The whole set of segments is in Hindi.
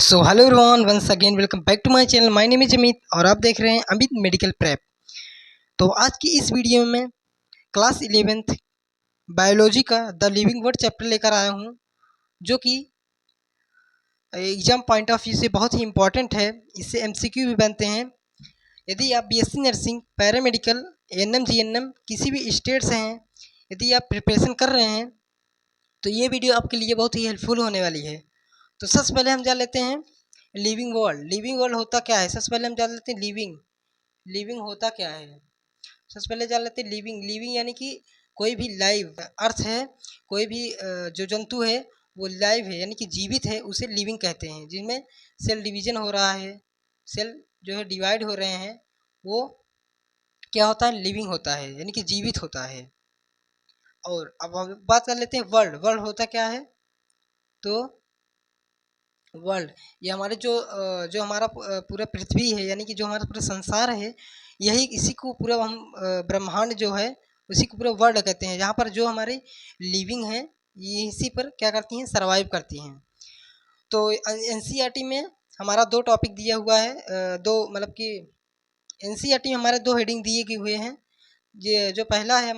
So hello everyone, once again welcome back to my channel. My name is Amit और आप देख रहे हैं अमित मेडिकल प्रेप। तो आज की इस वीडियो में क्लास 11th बायोलॉजी का द लिविंग वर्ड चैप्टर लेकर आया हूं, जो कि एग्जाम पॉइंट ऑफ व्यू से बहुत ही इंपॉर्टेंट है। इससे एमसीक्यू भी बनते हैं। यदि आप BSc nursing, paramedical, ANM, GNM किसी भी स्टेट से हैं, यदि आप प्रिपरेशन कर रहे हैं तो ये वीडियो आपके लिए बहुत ही हेल्पफुल होने वाली है। तो सबसे पहले हम जान लेते हैं लिविंग वर्ल्ड। लिविंग वर्ल्ड होता क्या है? सबसे पहले हम जान लेते हैं लिविंग। लिविंग होता क्या है? सबसे पहले जान लेते हैं लिविंग। लिविंग यानी कि कोई भी लाइव अर्थ है, कोई भी जो जंतु है वो लाइव है यानी कि जीवित है, उसे लिविंग कहते हैं। जिनमें सेल डिवीजन हो रहा है, सेल जो है डिवाइड हो रहे हैं, वो क्या होता है? लिविंग होता है यानी कि जीवित होता है। और अब हम बात कर लेते हैं वर्ल्ड। वर्ल्ड होता क्या है? तो वर्ल्ड ये हमारे जो हमारा पूरा पृथ्वी है, यानी कि जो हमारा पूरा संसार है, यही इसी को पूरा हम ब्रह्मांड जो है उसी को पूरा वर्ल्ड कहते हैं। जहाँ पर जो हमारी लिविंग है ये इसी पर क्या करती हैं? सरवाइव करती हैं। तो एनसीईआरटी में हमारा दो टॉपिक दिया हुआ है, दो मतलब कि एनसीईआरटी में हमारे दो हेडिंग दिए हुए हैं। ये जो पहला है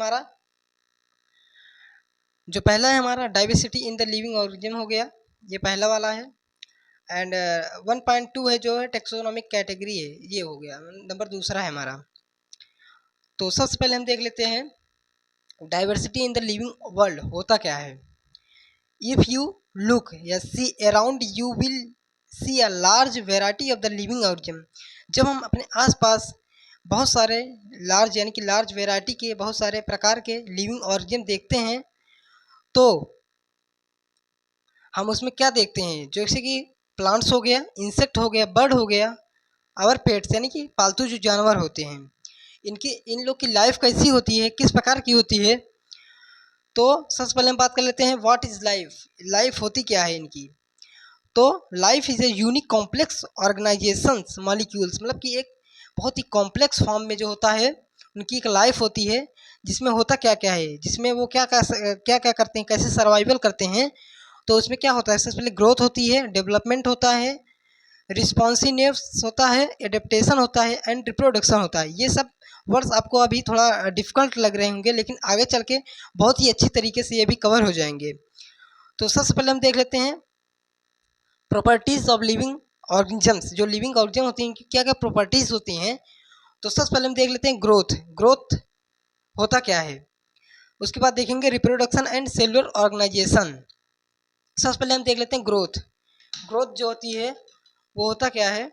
हमारा diversity in the living organism हो गया, ये पहला वाला है। एंड 1.2 है जो है टेक्सोनोमिक कैटेगरी है, ये हो गया नंबर दूसरा है हमारा। तो सबसे पहले हम देख लेते हैं diversity in the living world होता क्या है। इफ यू लुक या see around you will see a large variety of the living organism. जब हम अपने आसपास बहुत सारे लार्ज यानी कि लार्ज वेराइटी के बहुत सारे प्रकार के लिविंग ऑर्गेनिज्म देखते हैं, तो हम उसमें क्या देखते हैं? जैसे कि प्लांट्स हो गया, इंसेक्ट हो गया, बर्ड हो गया, और पेट्स यानी कि पालतू जो जानवर होते हैं, इन लोग की लाइफ कैसी होती है, किस प्रकार की होती है। तो सबसे पहले हम बात कर लेते हैं व्हाट इज लाइफ। लाइफ होती क्या है इनकी? तो life is a unique complex organisations molecules, मतलब कि एक बहुत ही कॉम्प्लेक्स फॉर्म में जो होता है उनकी एक लाइफ होती है। जिसमें होता क्या क्या है, जिसमें वो क्या क्या क्या करते हैं, कैसे सर्वाइवल करते हैं। तो उसमें क्या होता है? सबसे पहले ग्रोथ होती है, डेवलपमेंट होता है, रिस्पॉन्सिवनेस होता है, एडेप्टेशन होता है, एंड रिप्रोडक्शन होता है। ये सब वर्ड्स आपको अभी थोड़ा डिफिकल्ट लग रहे होंगे, लेकिन आगे चल के बहुत ही अच्छी तरीके से ये भी कवर हो जाएंगे। तो सबसे पहले हम देख लेते हैं प्रॉपर्टीज ऑफ लिविंग ऑर्गेनिजम्स। जो लिविंग ऑर्गेनिज्म होती हैं इनकी क्या क्या प्रॉपर्टीज होती हैं। तो सबसे पहले हम देख लेते हैं ग्रोथ। ग्रोथ होता क्या है, उसके बाद देखेंगे रिप्रोडक्शन एंड सेलुलर ऑर्गेनाइजेशन। सबसे पहले हम देख लेते हैं ग्रोथ। ग्रोथ जो होती है वो होता क्या है?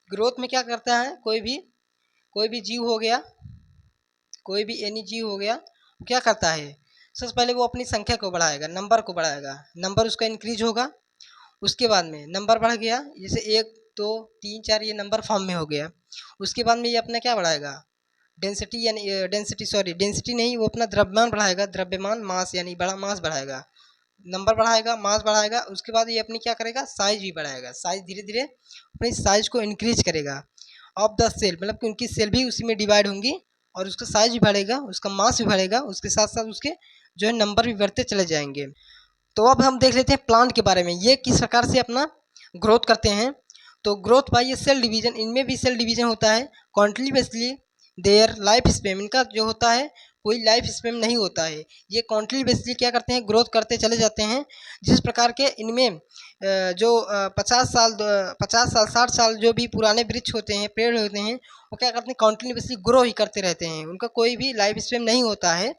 ग्रोथ में क्या करता है? कोई भी जीव हो गया, कोई भी एनी जीव हो गया, वो क्या करता है? सबसे पहले वो अपनी संख्या को बढ़ाएगा, नंबर को बढ़ाएगा, नंबर उसका इंक्रीज होगा। उसके बाद में नंबर बढ़ गया, जैसे 1 2 3 4 ये नंबर फॉर्म में हो गया। उसके बाद में ये अपना क्या बढ़ाएगा? डेंसिटी, यानी डेंसिटी नहीं, वो अपना द्रव्यमान बढ़ाएगा, द्रव्यमान मास यानी बड़ा मास बढ़ाएगा, नंबर बढ़ाएगा, मास बढ़ाएगा। उसके बाद ये अपनी क्या करेगा? साइज भी बढ़ाएगा। साइज धीरे धीरे अपनी साइज को इंक्रीज करेगा ऑफ द सेल, मतलब कि उनकी सेल भी उसी में डिवाइड होंगी और उसका साइज भी बढ़ेगा, उसका मास भी बढ़ेगा, उसके साथ साथ उसके जो है नंबर भी बढ़ते चले जाएंगे। तो अब हम देख लेते हैं प्लांट के बारे में, ये किस प्रकार से अपना ग्रोथ करते हैं। तो ग्रोथ बाय सेल डिवीजन, इनमें भी सेल डिवीजन होता है। कॉन्टिन्यूसली देयर लाइफ स्पेम, इनका जो होता है कोई लाइफ स्पेम नहीं होता है। ये कॉन्टिन्यूसली क्या करते हैं? ग्रोथ करते चले जाते हैं। जिस प्रकार के इनमें जो 50 साल 60 साल जो भी पुराने वृक्ष होते हैं, पेड़ होते हैं, वो क्या करते हैं? कॉन्टिन्यूसली ग्रो ही करते रहते हैं, उनका कोई भी लाइफ स्पेम नहीं होता है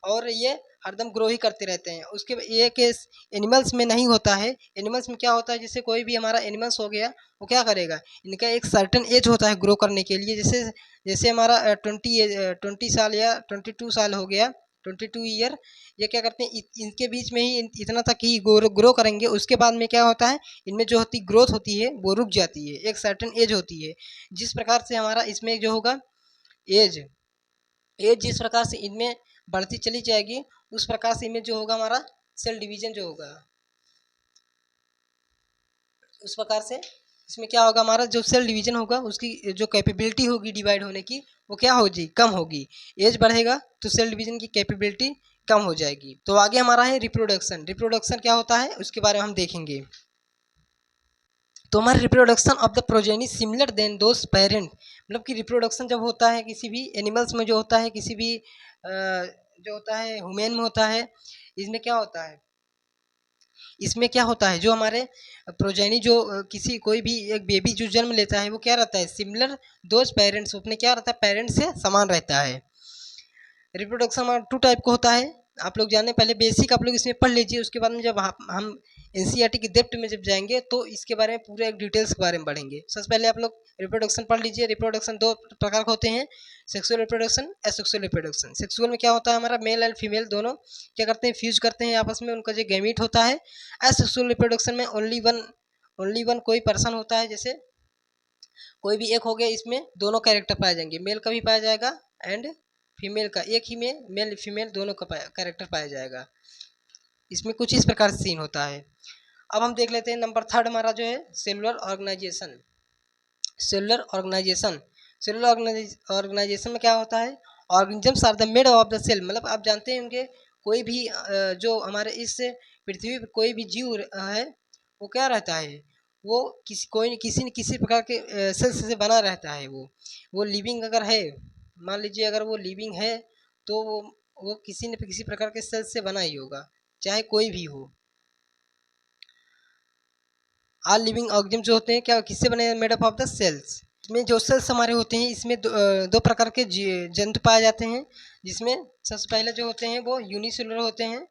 और ये हरदम ग्रो ही करते रहते हैं। उसके ये केस एनिमल्स में नहीं होता है। एनिमल्स में क्या होता है? जैसे कोई भी हमारा एनिमल्स हो गया, वो क्या करेगा? इनका एक सर्टेन एज होता है ग्रो करने के लिए। जैसे जैसे हमारा 20 साल या 22 साल हो गया, 22 ईयर, ये क्या करते हैं? इनके बीच में ही इतना तक ही ग्रो करेंगे। उसके बाद में क्या होता है? इनमें जो होती ग्रोथ होती है वो रुक जाती है, एक सर्टेन एज होती है। जिस प्रकार से हमारा इसमें जो होगा एज एज जिस प्रकार से इनमें बढ़ती चली जाएगी, उस प्रकार से इनमें जो होगा हमारा सेल डिवीजन जो होगा, उस प्रकार से इसमें क्या होगा? हमारा जो सेल डिवीजन होगा उसकी जो कैपेबिलिटी होगी डिवाइड होने की, वो क्या होगी? कम होगी। एज बढ़ेगा तो सेल डिवीजन की कैपेबिलिटी कम हो जाएगी। तो आगे हमारा है रिप्रोडक्शन। रिप्रोडक्शन क्या होता है उसके बारे में हम देखेंगे। तो हमारा reproduction of the progeny similar than those parent, मतलब कि रिप्रोडक्शन जब होता है किसी भी एनिमल्स में, जो होता है किसी भी जो होता है ह्यूमन में होता है, इसमें क्या होता है, इसमें क्या होता है जो हमारे प्रोजेनी जो किसी कोई भी एक बेबी जो जन्म लेता है वो क्या रहता है, सिमिलर दोज पेरेंट्स, अपने क्या रहता है पेरेंट्स से समान रहता है। रिप्रोडक्शन हमारा 2 टाइप का होता है, आप लोग जाने पहले बेसिक आप लोग इसमें पढ़ लीजिए, उसके बाद में जब हम एनसीईआरटी की डेप्थ में जब जाएंगे तो इसके बारे में पूरे एक डिटेल्स के बारे में पढ़ेंगे। सबसे पहले आप लोग रिप्रोडक्शन पढ़ लीजिए। रिप्रोडक्शन 2 प्रकार के होते हैं, sexual reproduction, asexual reproduction. Sexual में क्या होता है, हमारा मेल एंड फीमेल दोनों क्या करते हैं, फ्यूज करते हैं आपस में, उनका जो गैमीट होता है। एसेक्सुअल रिप्रोडक्शन में ओनली वन कोई पर्सन होता है, जैसे कोई भी एक हो गया, इसमें दोनों कैरेक्टर पाए जाएंगे, मेल का भी पाया जाएगा एंड फीमेल का, एक ही में मेल फीमेल दोनों का कैरेक्टर पाया जाएगा। इसमें कुछ इस प्रकार से सीन होता है। अब हम देख लेते हैं नंबर 3 हमारा जो है cellular organisation. Cellular organisation, cellular organisation में क्या होता है, organisms are the made of the cell, मतलब आप जानते होंगे कोई भी जो हमारे इस पृथ्वी पर कोई भी जीव है वो क्या रहता है, वो किसी न किसी प्रकार के सेल से बना रहता है। वो लिविंग अगर है, मान लीजिए अगर वो लिविंग है तो वो किसी न किसी प्रकार के सेल से बना ही होगा, चाहे कोई भी हो। ऑल लिविंग ऑर्गेनिज्म जो होते हैं क्या किससे बने हैं, made up of the cells. इसमें जो सेल्स हमारे होते हैं इसमें दो प्रकार के जंतु पाए जाते हैं, जिसमें सबसे पहले जो होते हैं वो यूनिसेलुलर होते हैं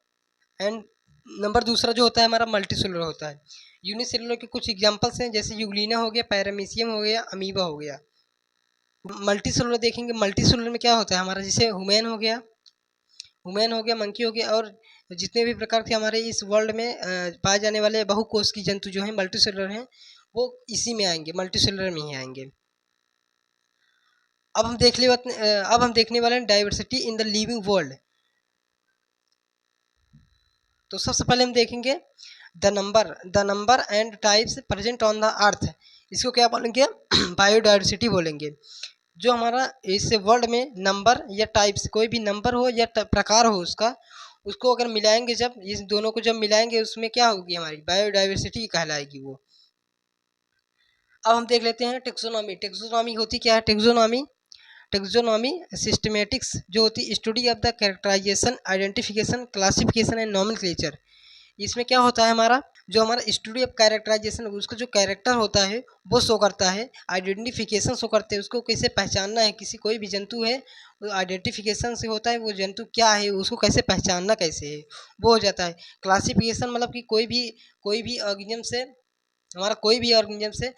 एंड नंबर दूसरा जो होता है हमारा मल्टीसेलुलर होता है। यूनिसेलुलर के कुछ एग्जांपल्स हैं, जैसे यूग्लिना हो गया, पैरामीशियम हो गया, अमीबा हो गया। मल्टीसेलुलर देखेंगे, मल्टीसेलुलर में क्या होता है हमारा, जैसे ह्यूमन हो गया, मंकी हो गया, और जितने भी प्रकार के हमारे इस वर्ल्ड में पाए जाने वाले बहुकोषीय जंतु जो हैं मल्टीसेलुलर हैं, वो इसी में आएंगे, मल्टीसेलुलर में ही आएंगे। अब हम देखने वाले हैं diversity in the living world. तो सबसे पहले हम देखेंगे the number and types present on the earth. इसको क्या बोलेंगे बायोडाइवर्सिटी बोलेंगे। जो हमारा इस वर्ल्ड में नंबर या टाइप्स, कोई भी नंबर हो या प्रकार हो उसका, उसको अगर मिलाएंगे, जब इस दोनों को जब मिलाएंगे उसमें क्या होगी, हमारी बायोडाइवर्सिटी कहलाएगी वो। अब हम देख लेते हैं टेक्सोनॉमी। टेक्सोनॉमी होती क्या है, टेक्सोनॉमी सिस्टमेटिक्स जो होती है study of the characterisation, identification, classification and nomenclature. इसमें क्या होता है हमारा, जो हमारा स्टडी ऑफ कैरेक्टराइजेशन, उसका जो कैरेक्टर होता है वो शो करता है, आइडेंटिफिकेशन शो करते हैं, उसको कैसे पहचानना है, किसी कोई भी जंतु है वो आइडेंटिफिकेशन से होता है, वो जंतु क्या है उसको कैसे पहचानना कैसे है वो हो जाता है। क्लासिफिकेशन मतलब कि कोई भी ऑर्गेनिज्म से, हमारा कोई भी ऑर्गेनिज्म से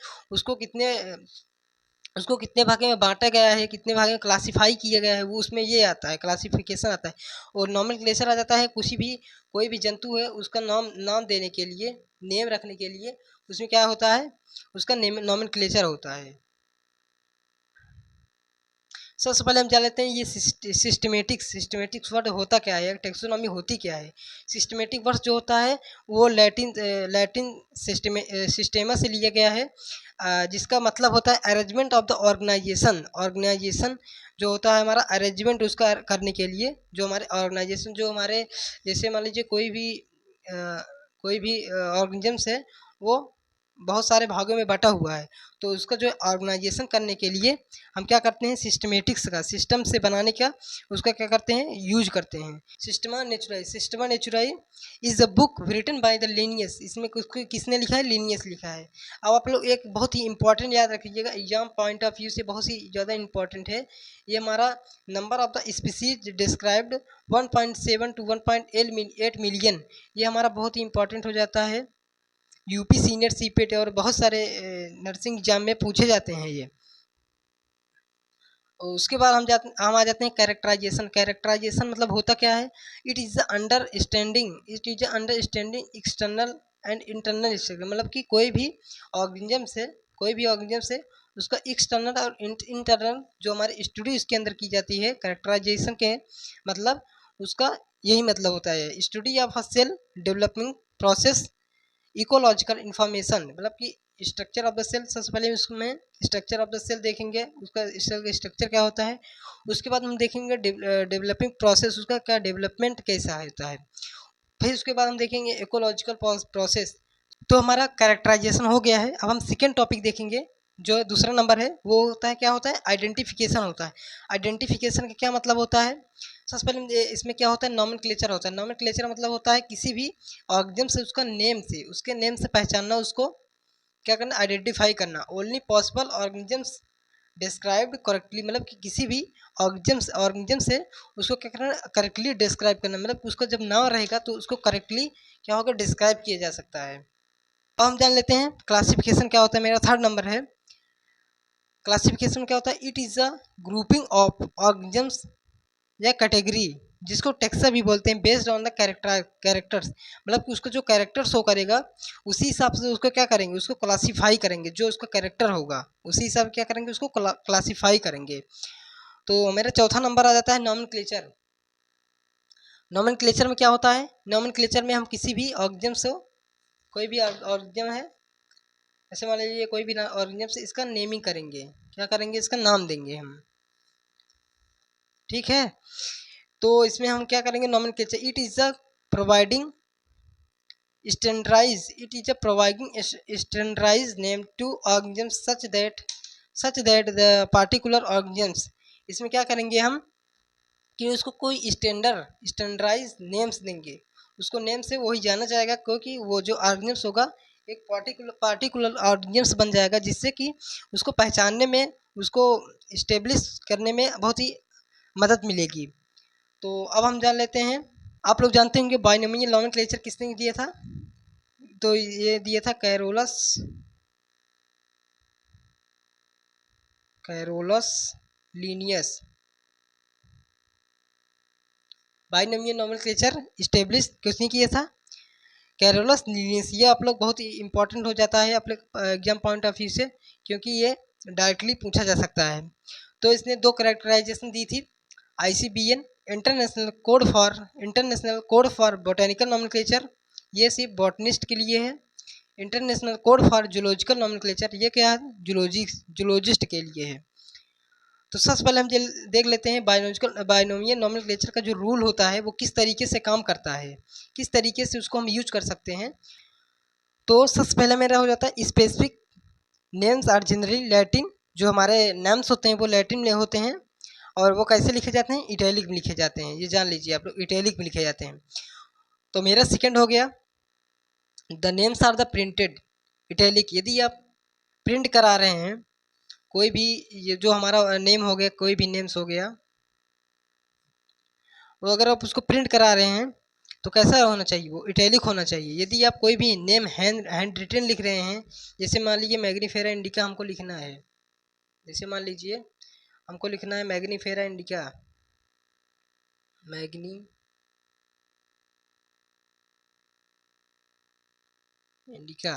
उसको कितने भागे में बांटा गया है, कितने भागे में क्लासिफाई किया गया है, वो उसमें ये आता है, क्लासिफिकेशन आता है। और नॉमेनक्लेचर आ जाता है, कोई भी जंतु है उसका नाम देने के लिए, नेम रखने के लिए उसमें क्या होता है, उसका नेम नॉमेनक्लेचर होता है। सबसे पहले हम जान लेते हैं ये सिस्टमेटिक्स वर्ड होता क्या है, टेक्सोनॉमी होती क्या है। सिस्टमेटिक वर्ड जो होता है वो लैटिन सिस्टेमा से लिया गया है, जिसका मतलब होता है अरेंजमेंट ऑफ द ऑर्गेनाइजेशन जो होता है हमारा अरेंजमेंट उसका करने के लिए, जो हमारे ऑर्गेनाइजेशन जो हमारे, जैसे मान लीजिए कोई भी ऑर्गेनिजम्स है वो बहुत सारे भागों में बटा हुआ है, तो उसका जो ऑर्गेनाइजेशन करने के लिए हम क्या करते हैं, सिस्टमेटिक्स का, सिस्टम से बनाने का उसका क्या करते हैं, यूज करते हैं। Systema Naturae is the book written by the Linnaeus. इसमें किसने लिखा है, लिनियस लिखा है। अब आप लोग एक बहुत ही इंपॉर्टेंट याद रखिएगा, एग्जाम पॉइंट ऑफ व्यू से बहुत ही ज़्यादा इंपॉर्टेंट है ये हमारा। Number of the species described 1.7 to 1.8 million, ये हमारा बहुत ही इंपॉर्टेंट हो जाता है। यूपी सीनियर सीपेट और बहुत सारे नर्सिंग एग्जाम में पूछे जाते हैं ये। और उसके बाद हम आ जाते हैं कैरेक्टराइजेशन मतलब होता क्या है, it is the understanding external and internal structure, मतलब कि कोई भी ऑर्गेनिज्म से उसका एक्सटर्नल और इंटरनल जो हमारी स्टडी उसके अंदर की जाती है कैरेक्टराइजेशन के, मतलब उसका यही मतलब होता है, study of a cell developing process, ecological information, मतलब कि स्ट्रक्चर ऑफ द सेल। सबसे पहले उसमें स्ट्रक्चर ऑफ द सेल देखेंगे, उसका सेल का स्ट्रक्चर क्या होता है। उसके बाद हम देखेंगे डेवलपिंग प्रोसेस, उसका क्या डेवलपमेंट कैसा होता है। फिर उसके बाद हम देखेंगे इकोलॉजिकल प्रोसेस, तो हमारा कैरेक्टराइजेशन हो गया है। अब हम सेकेंड टॉपिक देखेंगे, जो दूसरा नंबर है वो होता है, क्या होता है, आइडेंटिफिकेशन होता है। आइडेंटिफिकेशन का क्या मतलब होता है? सबसे पहले इसमें क्या होता है, नॉमेनक्लेचर होता है। नॉमेनक्लेचर मतलब होता है किसी भी ऑर्गेनिज्म से उसका नेम से, उसके नेम से पहचानना, उसको क्या करना, आइडेंटिफाई करना। Only possible organisms described correctly, मतलब कि किसी भी ऑर्गेनिज्म से उसको क्या करना, करेक्टली डिस्क्राइब करना, मतलब उसको जब नाम रहेगा तो उसको करेक्टली क्या होगा, डिस्क्राइब किया जा सकता है। अब हम जान लेते हैं क्लासिफिकेशन क्या होता है। मेरा थर्ड नंबर है, क्लासिफिकेशन क्या होता है? It is a grouping of organisms या कैटेगरी, जिसको टेक्सा भी बोलते हैं, बेस्ड ऑन द कैरेक्टर्स, मतलब कि उसका जो कैरेक्टर शो करेगा उसी हिसाब से उसको क्या करेंगे, उसको क्लासीफाई करेंगे। जो उसका कैरेक्टर होगा उसी हिसाब से क्या करेंगे, उसको क्लासीफाई करेंगे। तो मेरा चौथा नंबर आ जाता है नॉमेनक्लेचर। नॉमेनक्लेचर में क्या होता है? नॉमेनक्लेचर में हम किसी भी ऑर्गेनिज्म से, कोई भी ऑर्गेनिज्म है, ऐसे मान लीजिए कोई भी ऑर्गेनिज्म से, इसका नेमिंग करेंगे, क्या करेंगे, इसका नाम देंगे हम, ठीक है। तो इसमें हम क्या करेंगे, nomenclature, it is a providing standardized name to organisms such that the particular organisms, इसमें क्या करेंगे हम कि उसको कोई स्टैंडर्डाइज नेम्स देंगे, उसको नेम से वही जाना जाएगा, क्योंकि वो जो ऑर्गेनिम्स होगा एक पार्टिकुलर ऑर्गेनिम्स बन जाएगा, जिससे कि उसको पहचानने में, उसको इस्टेब्लिश करने में बहुत ही मदद मिलेगी। तो अब हम जान लेते हैं, आप लोग जानते होंगे बाइनोमियल नॉमेनक्लेचर किसने दिया था? तो ये दिया था Carolus Linnaeus. Binomial nomenclature establish किसने किया था? Carolus Linnaeus. ये आप लोग बहुत ही इंपॉर्टेंट हो जाता है अपने एग्जाम पॉइंट ऑफ व्यू से, क्योंकि ये डायरेक्टली पूछा जा सकता है। तो इसने दो कैरेक्टराइजेशन दी थी, ICBN international code for botanical nomenclature, ये सिर्फ बॉटनिस्ट के लिए है। International code for zoological nomenclature, ये क्या है, जूलॉजिस्ट के लिए है। तो सबसे पहले हम देख लेते हैं बाइनोमियल नॉमेनक्लेचर का जो रूल होता है वो किस तरीके से काम करता है, किस तरीके से उसको हम यूज कर सकते हैं। तो सबसे पहले मेरा हो जाता है specific names are generally Latin, जो हमारे नेम्स होते हैं वो लैटिन में होते हैं, और वो कैसे लिखे जाते हैं, इटैलिक में लिखे जाते हैं। ये जान लीजिए आप लोग, इटैलिक में लिखे जाते हैं। तो मेरा सेकंड हो गया, the names are the printed italic. यदि आप प्रिंट करा रहे हैं कोई भी, ये जो हमारा नेम हो गया, कोई भी नेम्स हो गया, वो अगर आप उसको प्रिंट करा रहे हैं तो कैसा होना चाहिए, वो इटैलिक होना चाहिए। यदि आप कोई भी नेम हैंड रिटन लिख रहे हैं, जैसे मान लीजिए मैग्नीफेरा इंडिका हमको लिखना है, जैसे मान लीजिए हमको लिखना है मैग्नीफेरा इंडिका, मैग्नी इंडिका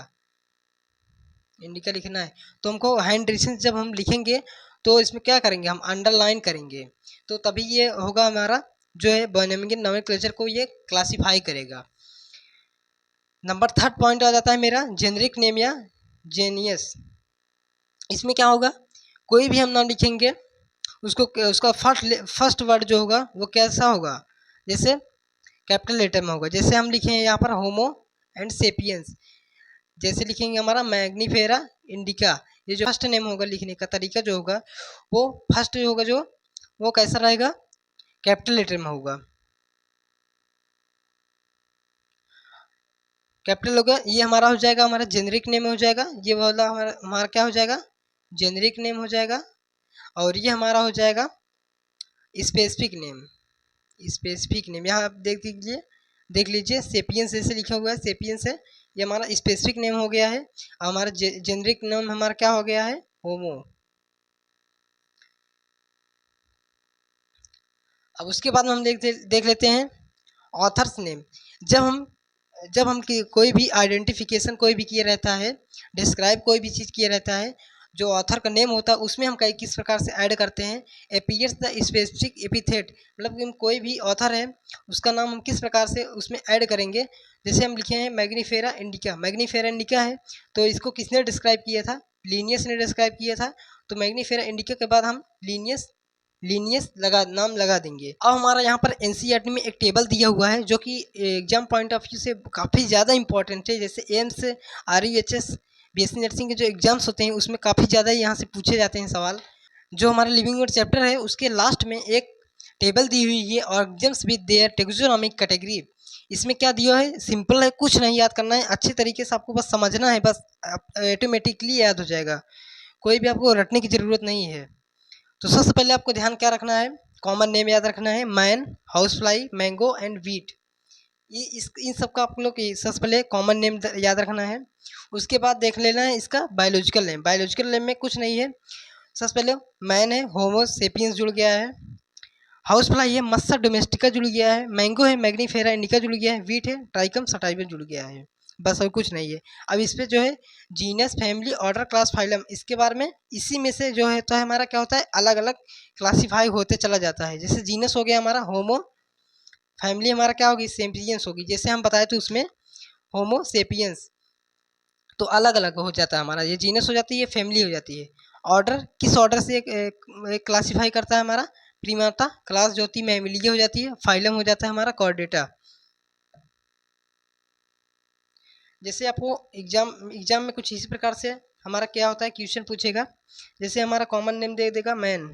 इंडिका लिखना है, तो हमको हैंड रिटन जब हम लिखेंगे तो इसमें क्या करेंगे, हम अंडरलाइन करेंगे, तो तभी ये होगा हमारा जो है बाइनोमियल नॉमेनक्लेचर को ये क्लासीफाई करेगा। नंबर थर्ड पॉइंट आ जाता है मेरा जेनरिक नेम या जेनियस। इसमें क्या होगा, कोई भी हम नाम लिखेंगे उसको उसका फर्स्ट वर्ड जो होगा वो कैसा होगा, जैसे कैपिटल लेटर में होगा। जैसे हम लिखेंगे यहाँ पर होमो एंड सेपियंस, जैसे लिखेंगे हमारा मैग्नीफेरा इंडिका, ये जो फर्स्ट नेम होगा लिखने का तरीका जो होगा, वो फर्स्ट जो होगा जो वो कैसा रहेगा, कैपिटल लेटर में होगा। कैपिटल होगा, ये हमारा हो जाएगा, हमारा जेनरिक नेम हो जाएगा, ये वाला हमारा क्या हो जाएगा, जेनरिक नेम हो जाएगा। और ये हमारा हो जाएगा स्पेसिफिक नेम। यहाँ आप देख लीजिए सेपियंस ऐसे लिखा हुआ है, सेपियंस है, ये हमारा स्पेसिफिक नेम हो गया है। हमारा जेनरिक नेम हमारा क्या हो गया है, होमो। अब उसके बाद में हम देख लेते हैं ऑथर्स नेम। जब हम कोई भी आइडेंटिफिकेशन कोई भी किया रहता है, डिस्क्राइब कोई भी चीज़ किया रहता है, जो ऑथर का नेम होता है उसमें हम किस प्रकार से ऐड करते हैं, एपियर्स द स्पेसिफिक एपिथेट, मतलब कि कोई भी ऑथर है उसका नाम हम किस प्रकार से उसमें ऐड करेंगे। जैसे हम लिखे हैं मैग्नीफेरा इंडिका है, तो इसको किसने डिस्क्राइब किया था, लीनियस ने डिस्क्राइब किया था। तो मैग्नीफेरा इंडिका के बाद हम लीनियस लीनियस नाम लगा देंगे। अब हमारा यहाँ पर एनसीईआरटी में एक टेबल दिया हुआ है जो कि एग्जाम पॉइंट ऑफ व्यू से काफ़ी ज़्यादा इंपॉर्टेंट है। जैसे एम्स, आरयूएचएस, बीएससी नर्सिंग के जो एग्जाम्स होते हैं उसमें काफ़ी ज़्यादा यहाँ से पूछे जाते हैं सवाल। जो हमारा लिविंग वर्ड चैप्टर है उसके लास्ट में एक टेबल दी हुई है, organisms with their taxonomic category. इसमें क्या दिया है, सिंपल है, कुछ नहीं याद करना है, अच्छे तरीके से आपको बस समझना है, बस ऑटोमेटिकली याद हो जाएगा, कोई भी आपको रटने की ज़रूरत नहीं है। तो सबसे पहले आपको ध्यान क्या रखना है, कॉमन नेम याद रखना है, man, house fly, mango and wheat. इन सब का आप लोग सबसे पहले कॉमन नेम याद रखना है। उसके बाद देख लेना है इसका बायोलॉजिकल नेम। बायोलॉजिकल नेम में कुछ नहीं है, सबसे पहले मैन है, होमो सेपियंस जुड़ गया है, हाउस फ्लाई है, मस्सा डोमेस्टिका जुड़ गया है, मैंगो है, मैग्नीफेरा इंडिका जुड़ गया है, वीट है, ट्राइकम सटाइवा जुड़ गया है, बस और कुछ नहीं है। अब इस पे जो है genus, family, order, class, phylum, इसके बारे में इसी में से जो है तो हमारा क्या होता है, अलग अलग क्लासीफाई होते चला जाता है। जैसे जीनस हो गया हमारा होमो, फैमिली हमारा क्या होगी, सेपियंस होगी, जैसे हम बताए तो उसमें होमो सेपियंस, तो अलग अलग हो जाता है हमारा, ये जीनस हो जाती है, ये फैमिली हो जाती है। ऑर्डर किस ऑर्डर से क्लासीफाई करता है हमारा, प्रीमाता, क्लास जो होती है मैमिलिया हो जाती है, फाइलम हो जाता है हमारा कॉर्डेटा। जैसे आपको एग्जाम में कुछ इसी प्रकार से हमारा क्या होता है, क्वेश्चन पूछेगा, जैसे हमारा कॉमन नेम दे देगा मैन,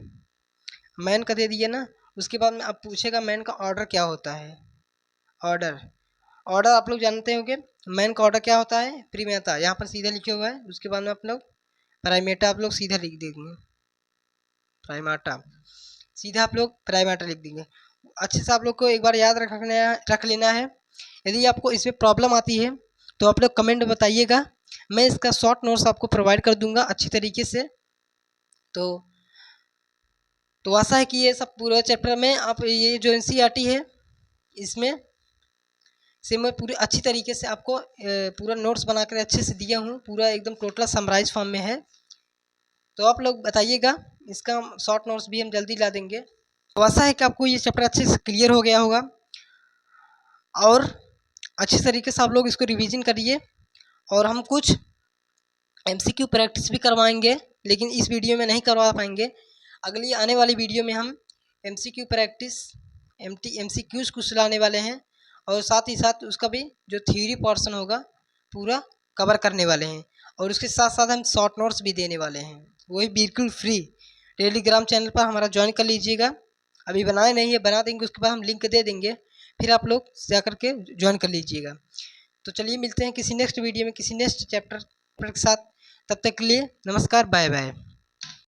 मैन का दे दिया ना, उसके बाद में अब पूछेगा मैन का ऑर्डर क्या होता है, ऑर्डर, ऑर्डर आप लोग जानते होंगे, मैन का ऑर्डर क्या होता है, प्रीमेता, यहाँ पर सीधा लिखे हुआ है, उसके बाद में आप लोग प्राइमेटा आप लोग सीधा लिख देंगे, प्राइमाटा, सीधा आप लोग प्राइमेटा लिख देंगे। अच्छे से आप लोग को एक बार याद रख लेना है। यदि आपको इसमें प्रॉब्लम आती है तो आप लोग कमेंट में बताइएगा, मैं इसका शॉर्ट नोट्स आपको प्रोवाइड कर दूंगा अच्छी तरीके से। तो आशा है कि ये सब पूरा चैप्टर में आप ये जो एनसीईआरटी है इसमें से मैं पूरी अच्छी तरीके से आपको पूरा नोट्स बनाकर अच्छे से दिया हूँ, पूरा एकदम टोटल समराइज फॉर्म में है। तो आप लोग बताइएगा, इसका शॉर्ट नोट्स भी हम जल्दी ला देंगे। तो आशा है कि आपको ये चैप्टर अच्छे से क्लियर हो गया होगा और अच्छे तरीके से आप लोग इसको रिवीजन करिए। और हम कुछ एमसीक्यू प्रैक्टिस भी करवाएंगे, लेकिन इस वीडियो में नहीं करवा पाएंगे, अगली आने वाली वीडियो में हम एमसीक्यू प्रैक्टिस एमसीक्यूज कुछ लाने वाले हैं, और साथ ही साथ उसका भी जो थ्योरी पोर्शन होगा पूरा कवर करने वाले हैं, और उसके साथ साथ हम शॉर्ट नोट्स भी देने वाले हैं, वही बिल्कुल फ्री। टेलीग्राम चैनल पर हमारा ज्वाइन कर लीजिएगा, अभी बनाए नहीं है, बना देंगे, उसके बाद हम लिंक दे देंगे, फिर आप लोग जा करके ज्वाइन कर लीजिएगा। तो चलिए मिलते हैं किसी नेक्स्ट वीडियो में किसी नेक्स्ट चैप्टर के साथ, तब तक के लिए नमस्कार, बाय बाय।